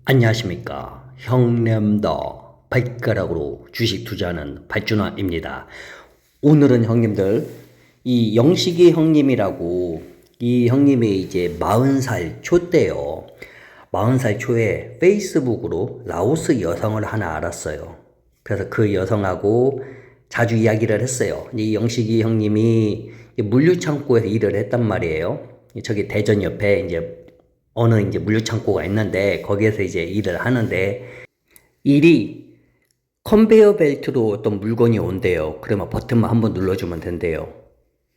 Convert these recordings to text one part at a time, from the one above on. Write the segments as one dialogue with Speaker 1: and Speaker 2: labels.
Speaker 1: 안녕하십니까. 형님도 발가락으로 주식 투자하는 발준화입니다. 오늘은 형님들, 이 영식이 형님이라고, 이 형님이 이제 40살 초 때요. 40살 초에 페이스북으로 라오스 여성을 하나 알았어요. 그래서 그 여성하고 자주 이야기를 했어요. 이 영식이 형님이 물류창고에서 일을 했단 말이에요. 저기 대전 옆에 이제 어느 이제 물류창고가 있는데 거기에서 이제 일을 하는데 일이 컨베이어 벨트로 어떤 물건이 온대요. 그러면 버튼만 한번 눌러주면 된대요.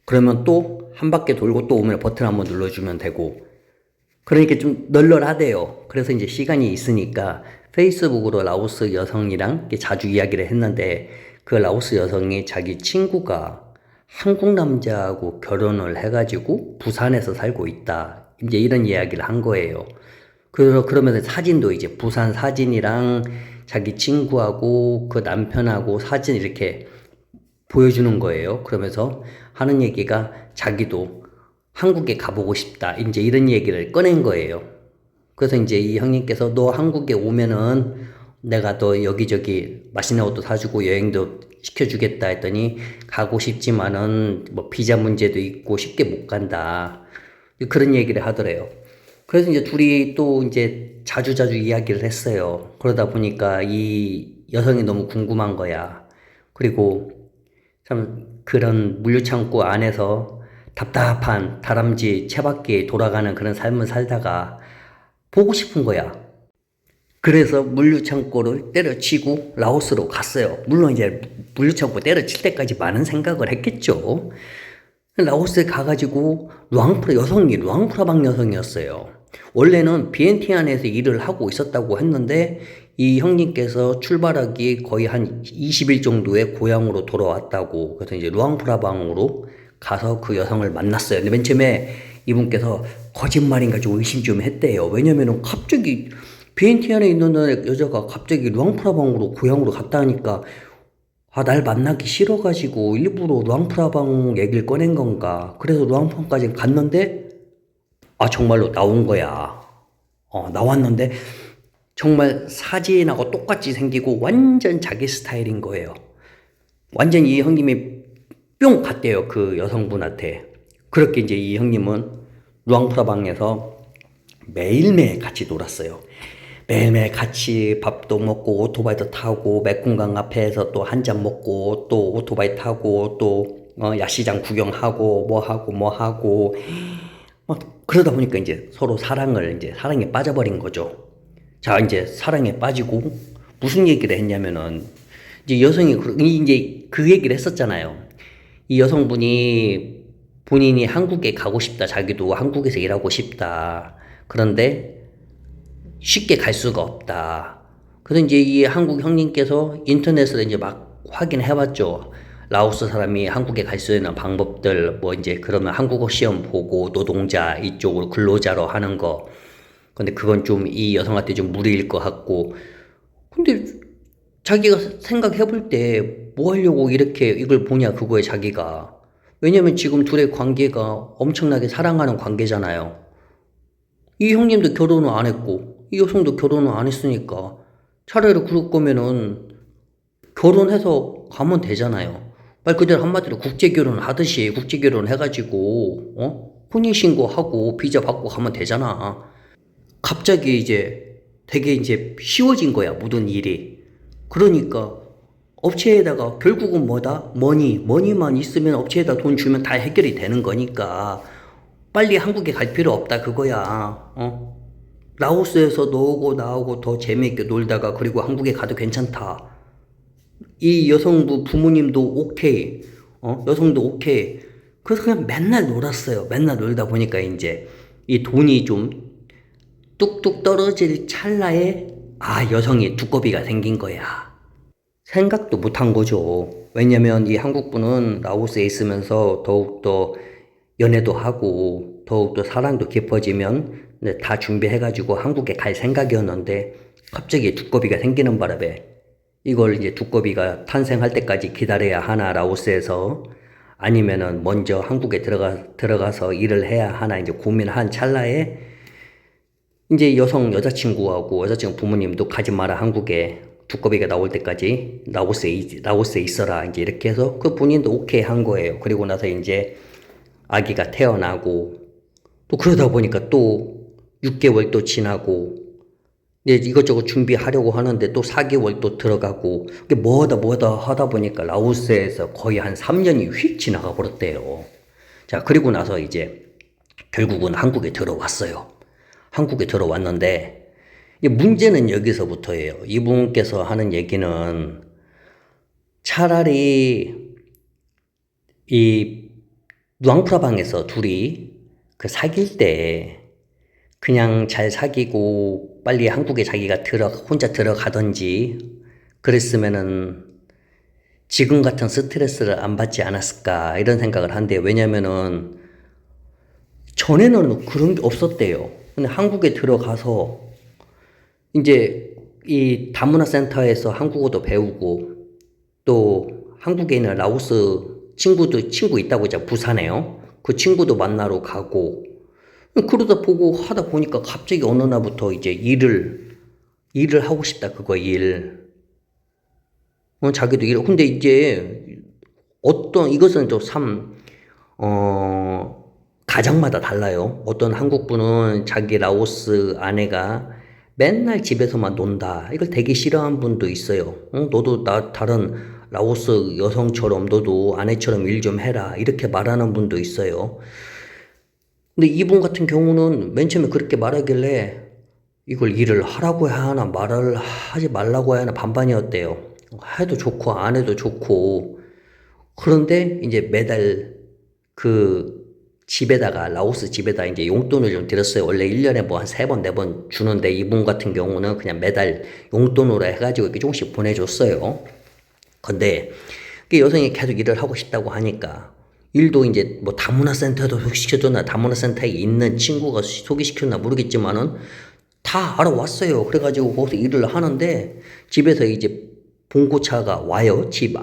Speaker 1: 그러면 또 한 바퀴 돌고 또 오면 버튼 한번 눌러주면 되고, 그러니까 좀 널널하대요. 그래서 이제 시간이 있으니까 페이스북으로 라오스 여성이랑 자주 이야기를 했는데, 그 라오스 여성이 자기 친구가 한국 남자하고 결혼을 해가지고 부산에서 살고 있다, 이제 이런 이야기를 한 거예요. 그러면서 사진도 이제 부산 사진이랑 자기 친구하고 그 남편하고 사진 이렇게 보여주는 거예요. 그러면서 하는 얘기가 자기도 한국에 가보고 싶다, 이제 이런 얘기를 꺼낸 거예요. 그래서 이제 이 형님께서 너 한국에 오면은 내가 너 여기저기 맛있는 것도 사주고 여행도 시켜주겠다 했더니, 가고 싶지만은 뭐 비자 문제도 있고 쉽게 못 간다, 그런 얘기를 하더래요. 그래서 이제 둘이 또 이제 자주자주 이야기를 했어요. 그러다 보니까 이 여성이 너무 궁금한 거야. 그리고 참 그런 물류창고 안에서 답답한 다람쥐 채바퀴 돌아가는 그런 삶을 살다가 보고 싶은 거야. 그래서 물류창고를 때려치고 라오스로 갔어요. 물론 이제 물류창고 때려칠 때까지 많은 생각을 했겠죠. 라오스에 가가지고 루앙프라방 여성이었어요. 원래는 비엔티안에서 일을 하고 있었다고 했는데, 이 형님께서 출발하기 거의 한 20일 정도에 고향으로 돌아왔다고. 그래서 이제 루앙프라방으로 가서 그 여성을 만났어요. 근데 맨 처음에 이분께서 거짓말인가 좀 의심 좀 했대요. 왜냐면은 갑자기 비엔티안에 있는 여자가 갑자기 루앙프라방으로 고향으로 갔다 하니까, 아, 날 만나기 싫어가지고 일부러 루앙프라방 얘기를 꺼낸 건가. 그래서 루앙프라방까지 갔는데, 아, 정말로 나온 거야. 나왔는데, 정말 사진하고 똑같이 생기고 완전 자기 스타일인 거예요. 완전 이 형님이 뿅 갔대요, 그 여성분한테. 그렇게 이제 이 형님은 루앙프라방에서 매일매일 같이 놀았어요. 매일매일 같이 밥도 먹고 오토바이도 타고 맥궁강 앞에서 또 한 잔 먹고 또 오토바이 타고 또 야시장 구경하고 뭐 하고 막 그러다 보니까 이제 서로 사랑에 빠져버린 거죠. 자, 이제 사랑에 빠지고 무슨 얘기를 했냐면은, 이제 여성이 이제 그 얘기를 했었잖아요. 이 여성분이 본인이 한국에 가고 싶다, 자기도 한국에서 일하고 싶다, 그런데 쉽게 갈 수가 없다. 그래서 이제 이 한국 형님께서 인터넷으로 이제 막 확인해봤죠. 라오스 사람이 한국에 갈 수 있는 방법들, 뭐 이제 그러면 한국어 시험 보고 노동자 이쪽으로 근로자로 하는 거. 근데 그건 좀 이 여성한테 좀 무리일 것 같고. 근데 자기가 생각해볼 때 뭐 하려고 이렇게 이걸 보냐, 그거에 자기가. 왜냐면 지금 둘의 관계가 엄청나게 사랑하는 관계잖아요. 이 형님도 결혼을 안 했고 이 여성도 결혼을 안 했으니까 차라리 그럴 거면은 결혼해서 가면 되잖아요. 말 그대로 한마디로 국제결혼 하듯이 국제결혼 해가지고 혼인신고하고 비자 받고 가면 되잖아. 갑자기 이제 되게 이제 쉬워진 거야, 모든 일이. 그러니까 업체에다가 결국은 뭐다? 머니만 있으면 업체에다 돈 주면 다 해결이 되는 거니까 빨리 한국에 갈 필요 없다, 그거야. 라오스에서 너하고 나하고 더 재미있게 놀다가 그리고 한국에 가도 괜찮다. 이 여성부 부모님도 오케이. 여성도 오케이. 그래서 그냥 맨날 놀았어요. 맨날 놀다 보니까 이제 이 돈이 좀 뚝뚝 떨어질 찰나에, 아, 여성이 두꺼비가 생긴 거야. 생각도 못한 거죠. 왜냐면 이 한국분은 라오스에 있으면서 더욱더 연애도 하고 더욱더 사랑도 깊어지면 다 준비해가지고 한국에 갈 생각이었는데, 갑자기 두꺼비가 생기는 바람에 이걸 이제 두꺼비가 탄생할 때까지 기다려야 하나, 라오스에서, 아니면은 먼저 한국에 들어가서 일을 해야 하나, 이제 고민한 찰나에 이제 여자친구 부모님도 가지 마라, 한국에. 두꺼비가 나올 때까지 라오스에 있어라. 이제 이렇게 해서 그 본인도 오케이 한 거예요. 그리고 나서 이제 아기가 태어나고, 또 그러다 보니까 또 6개월 또 지나고, 이제 이것저것 준비하려고 하는데 또 4개월 또 들어가고, 뭐하다 하다 보니까 라오스에서 거의 한 3년이 휙 지나가 버렸대요. 자, 그리고 나서 이제 결국은 한국에 들어왔어요. 한국에 들어왔는데, 이 문제는 여기서부터예요. 이분께서 하는 얘기는 차라리 이 누앙프라방에서 둘이 그 사귈 때 그냥 잘 사귀고 빨리 한국에 자기가 혼자 들어가든지 그랬으면은 지금 같은 스트레스를 안 받지 않았을까 이런 생각을 한대요. 왜냐면은 전에는 그런 게 없었대요. 근데 한국에 들어가서 이제 이 다문화 센터에서 한국어도 배우고 또 한국에 있는 라오스 친구 있다고 이제 부산에요. 그 친구도 만나러 가고 그러다 보고 하다 보니까 갑자기 어느 날부터 이제 일을 하고 싶다, 그거 일. 자기도 근데 이제 이것은 좀 가정마다 달라요. 어떤 한국 분은 자기 라오스 아내가 맨날 집에서만 논다. 이걸 되게 싫어하는 분도 있어요. 너도 다른 라오스 여성처럼 너도 아내처럼 일 좀 해라. 이렇게 말하는 분도 있어요. 근데 이분 같은 경우는 맨 처음에 그렇게 말하길래 이걸 일을 하라고 해야 하나 말을 하지 말라고 해야 하나 반반이었대요. 해도 좋고 안 해도 좋고. 그런데 이제 매달 그 라오스 집에다 이제 용돈을 좀 드렸어요. 원래 1년에 뭐 한 3번, 4번 주는데 이분 같은 경우는 그냥 매달 용돈으로 해가지고 이렇게 조금씩 보내줬어요. 근데 그 여성이 계속 일을 하고 싶다고 하니까 일도 이제 뭐 다문화 센터에도 소개시켜줬나 다문화 센터에 있는 친구가 소개시켰나 모르겠지만은 다 알아왔어요. 그래가지고 거기서 일을 하는데 집에서 이제 봉고차가 와요. 집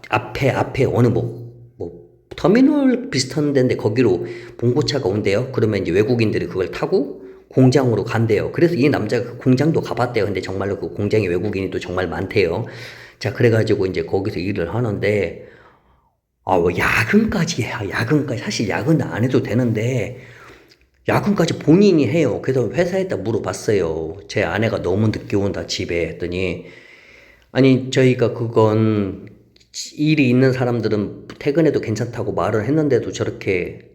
Speaker 1: 앞에 어느 터미널 비슷한 데인데 거기로 봉고차가 온대요. 그러면 이제 외국인들이 그걸 타고 공장으로 간대요. 그래서 이 남자가 그 공장도 가봤대요. 근데 정말로 그 공장에 외국인이 또 정말 많대요. 자, 그래가지고 이제 거기서 일을 하는데, 뭐 야근까지 해요. 야근까지. 사실 야근 안 해도 되는데, 야근까지 본인이 해요. 그래서 회사에다 물어봤어요. 제 아내가 너무 늦게 온다, 집에. 했더니, 아니, 저희가 그건 일이 있는 사람들은 퇴근해도 괜찮다고 말을 했는데도 저렇게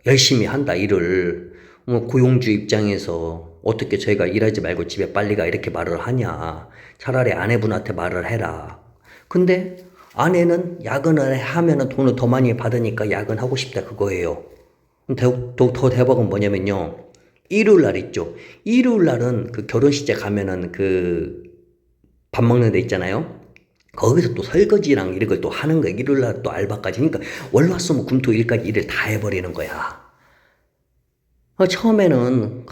Speaker 1: 열심히 한다, 일을. 고용주 입장에서 어떻게 저희가 일하지 말고 집에 빨리 가 이렇게 말을 하냐. 차라리 아내분한테 말을 해라. 근데 아내는 야근을 하면은 돈을 더 많이 받으니까 야근하고 싶다, 그거예요. 더 대박은 뭐냐면요. 일요일 날 있죠. 일요일 날은 그 결혼식장 가면은 그 밥 먹는 데 있잖아요. 거기서 또 설거지랑 이런 걸 또 하는 거야. 일요일 날 또 알바까지. 그러니까 월화수목금토일까지 일을 다 해버리는 거야. 처음에는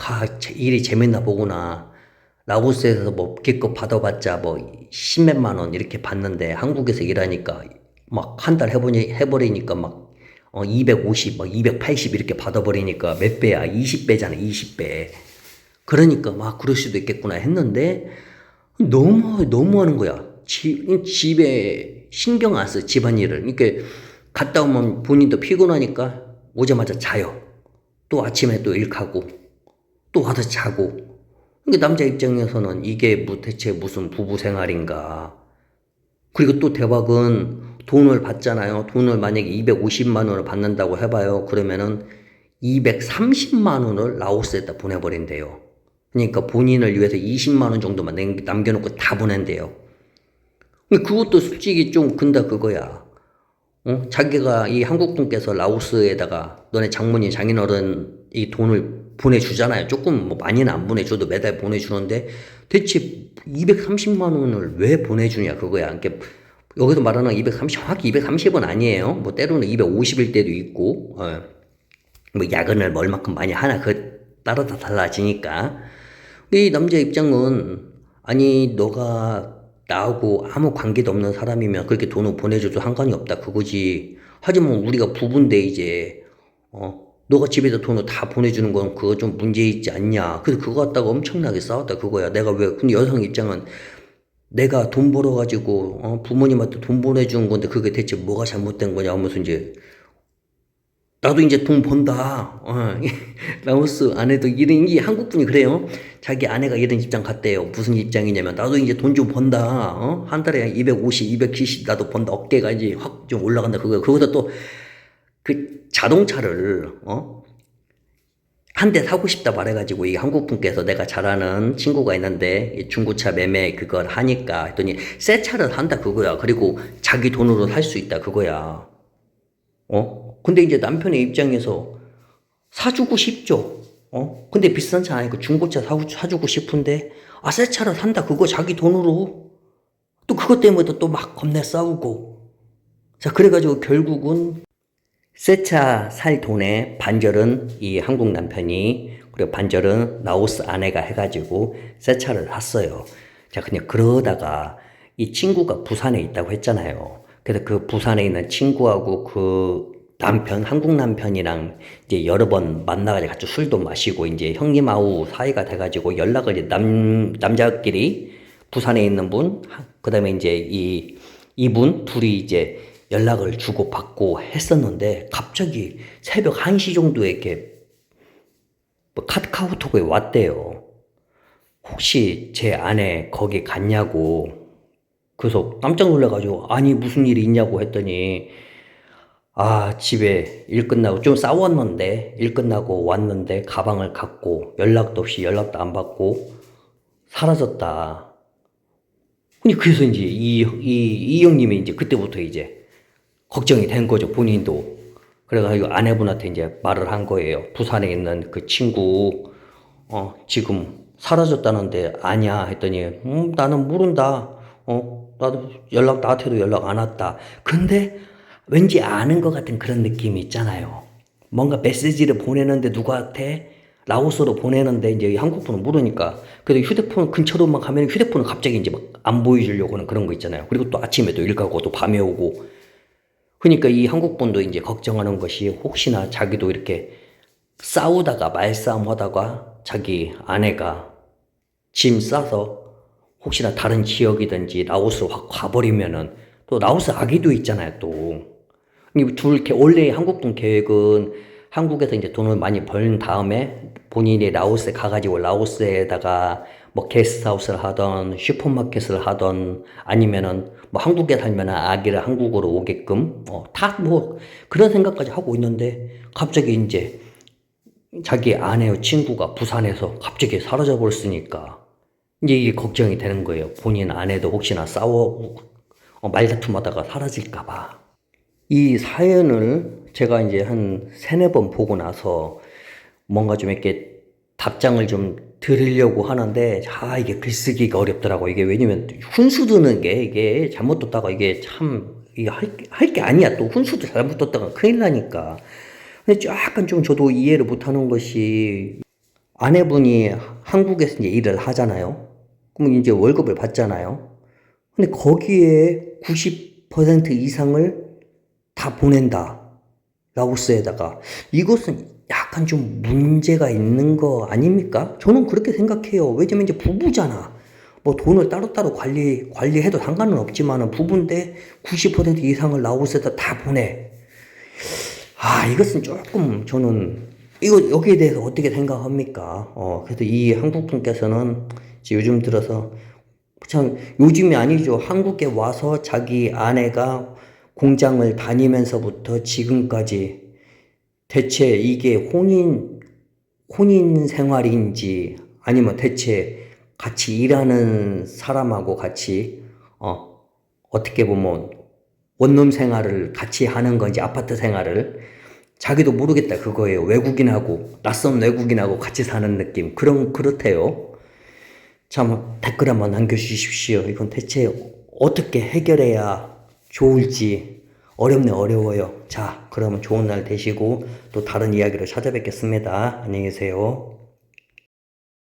Speaker 1: 일이 재밌나 보구나. 라오스에서 뭐 기껏 받아봤자 뭐 10몇만 원 이렇게 받는데 한국에서 일하니까 막 한 달 해버리니까 막 250, 막 280 이렇게 받아버리니까 몇 배야? 20배잖아, 20배. 그러니까 막 그럴 수도 있겠구나 했는데 너무 하는 거야. 집에 신경 안 써, 집안일을. 그러니까 갔다 오면 본인도 피곤하니까 오자마자 자요. 또 아침에 또 일 가고 또 와서 자고. 그러니까 남자 입장에서는 이게 대체 무슨 부부 생활인가. 그리고 또 대박은 돈을 받잖아요. 돈을 만약에 250만 원을 받는다고 해봐요. 그러면은 230만 원을 라오스에다 보내버린대요. 그러니까 본인을 위해서 20만 원 정도만 남겨놓고 다 보낸대요. 그것도 솔직히 좀 근다 그거야. 자기가 이 한국 분께서 라오스에다가 너네 장모님 장인어른 이 돈을 보내주잖아요. 조금 뭐 많이는 안 보내줘도 매달 보내주는데 대체 230만 원을 왜 보내주냐 그거야. 그러니까 여기서 말하는 정확히 230은 아니에요. 뭐 때로는 250일 때도 있고, 뭐 야근을 뭐 얼마큼 많이 하나 따라 다 달라지니까. 이 남자 입장은 아니 너가 나하고 아무 관계도 없는 사람이면 그렇게 돈을 보내줘도 상관이 없다 그거지. 하지만 우리가 부부인데 이제 너가 집에다 돈을 다 보내주는 건 그거 좀 문제 있지 않냐. 그래서 그거 갖다가 엄청나게 싸웠다 그거야. 내가 왜, 근데 여성 입장은 내가 돈 벌어가지고, 부모님한테 돈 보내주는 건데 그게 대체 뭐가 잘못된 거냐 하면서 이제, 나도 이제 돈 번다. 라오스 아내도 이런, 이 한국분이 그래요. 자기 아내가 이런 입장 같대요. 무슨 입장이냐면, 나도 이제 돈 좀 번다. 한 달에 250, 270 나도 번다. 어깨가 이제 확 좀 올라간다. 그거보다 또, 그 자동차를, 한 대 사고 싶다 말해가지고 이 한국 분께서 내가 잘 아는 친구가 있는데 이 중고차 매매 그걸 하니까 했더니 새 차를 산다 그거야. 그리고 자기 돈으로 살 수 있다 그거야. 근데 이제 남편의 입장에서 사주고 싶죠. 근데 비싼 차 아니고 중고차 사주고 싶은데 새 차를 산다 그거 자기 돈으로 또 그것 때문에 또 막 겁내 싸우고. 자, 그래가지고 결국은 새 차 살 돈의 반절은 이 한국 남편이, 그리고 반절은 라오스 아내가 해가지고 새 차를 샀어요. 자, 그냥 그러다가 이 친구가 부산에 있다고 했잖아요. 그래서 그 부산에 있는 친구하고 그 남편, 한국 남편이랑 이제 여러 번 만나가지고 같이 술도 마시고 이제 형님하고 사이가 돼가지고 연락을 이제 남자끼리 부산에 있는 분, 그 다음에 이제 이분 둘이 이제 연락을 주고받고 했었는데 갑자기 새벽 1시 정도에 이렇게 뭐 카카오톡에 왔대요. 혹시 제 아내 거기 갔냐고. 그래서 깜짝 놀라가지고 아니 무슨 일이 있냐고 했더니 집에 일 끝나고 좀 싸웠는데 일 끝나고 왔는데 가방을 갖고 연락도 없이 연락도 안 받고 사라졌다. 그래서 이제 이 형님이 이제 그때부터 이제 걱정이 된 거죠, 본인도. 그래가지고 아내분한테 이제 말을 한 거예요. 부산에 있는 그 친구, 지금 사라졌다는데 아냐 했더니, 나는 모른다. 나도 나한테도 연락 안 왔다. 근데 왠지 아는 것 같은 그런 느낌이 있잖아요. 뭔가 메시지를 보내는데 누구한테 라오스로 보내는데 이제 한국 분은 모르니까. 그래도 휴대폰 근처로만 가면 휴대폰을 갑자기 이제 막 안 보여주려고 하는 그런 거 있잖아요. 그리고 또 아침에도 일 가고 또 밤에 오고. 그러니까 이 한국 분도 이제 걱정하는 것이 혹시나 자기도 이렇게 싸우다가 말싸움 하다가 자기 아내가 짐 싸서 혹시나 다른 지역이든지 라오스로 확 가버리면은 또 라오스 아기도 있잖아요, 또. 원래 한국 분 계획은 한국에서 이제 돈을 많이 벌 다음에 본인이 라오스에 가가지고 라오스에다가 뭐 게스트하우스를 하던 슈퍼마켓을 하던 아니면은 뭐 한국에 살면 아기를 한국으로 오게끔 다 뭐 그런 생각까지 하고 있는데 갑자기 이제 자기 아내의 친구가 부산에서 갑자기 사라져 버렸으니까 이제 이게 걱정이 되는 거예요. 본인 아내도 혹시나 싸워 말다툼하다가 사라질까봐. 이 사연을 제가 이제 한 세네 번 보고 나서 뭔가 좀 이렇게 답장을 좀 드리려고 하는데, 이게 글쓰기가 어렵더라고. 이게 왜냐면 훈수 두는 게 이게 잘못 뒀다가 이게 참, 이게 할 게 아니야. 또 훈수도 잘못 뒀다가 큰일 나니까. 근데 약간 좀 저도 이해를 못 하는 것이 아내분이 한국에서 이제 일을 하잖아요. 그럼 이제 월급을 받잖아요. 근데 거기에 90% 이상을 다 보낸다. 라오스에다가. 이것은 약간 좀 문제가 있는 거 아닙니까? 저는 그렇게 생각해요. 왜냐면 이제 부부잖아. 뭐 돈을 따로따로 관리해도 상관은 없지만은 부부인데 90% 이상을 라오스에다 다 보내. 이것은 조금 저는 여기에 대해서 어떻게 생각합니까? 그래서 이 한국 분께서는 요즘 들어서 참 요즘이 아니죠. 한국에 와서 자기 아내가 공장을 다니면서부터 지금까지 대체 이게 혼인 생활인지 아니면 대체 같이 일하는 사람하고 같이, 어떻게 보면 원룸 생활을 같이 하는 건지 아파트 생활을 자기도 모르겠다 그거예요. 낯선 외국인하고 같이 사는 느낌. 그렇대요. 참 댓글 한번 남겨주십시오. 이건 대체 어떻게 해결해야 좋을지 어려워요. 자, 그러면 좋은 날 되시고 또 다른 이야기로 찾아뵙겠습니다. 안녕히 계세요.